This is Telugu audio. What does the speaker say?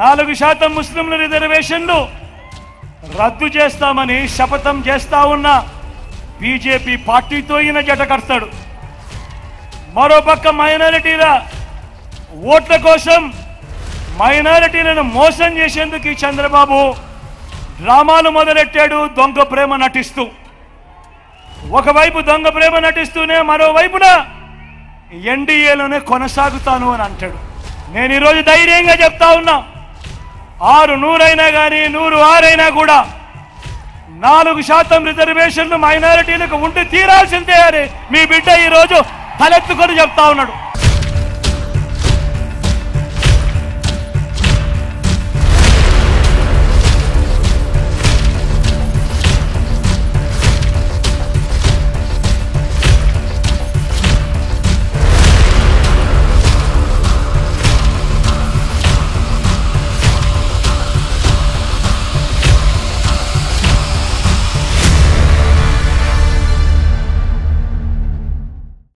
4% ముస్లింల రిజర్వేషన్లు రద్దు చేస్తామని శపథం చేస్తా ఉన్న బీజేపీ పార్టీతో ఈయన జట కడతాడు. మరోపక్క మైనారిటీల ఓట్ల కోసం మైనారిటీలను మోసం చేసేందుకు ఈ చంద్రబాబు డ్రామాలు మొదలెట్టాడు. దొంగ ప్రేమ నటిస్తూ, ఒకవైపు దొంగ ప్రేమ నటిస్తూనే మరోవైపున ఎన్డీఏలోనే కొనసాగుతాను అని అంటాడు. నేను ఈరోజు ధైర్యంగా చెప్తా ఉన్నా, 600 అయినా కానీ 106 అయినా కూడా 4% రిజర్వేషన్లు మైనారిటీలకు ఉండి తీరాల్సిందే అని మీ బిడ్డ ఈరోజు తలెత్తుకొని చెప్తా ఉన్నాడు.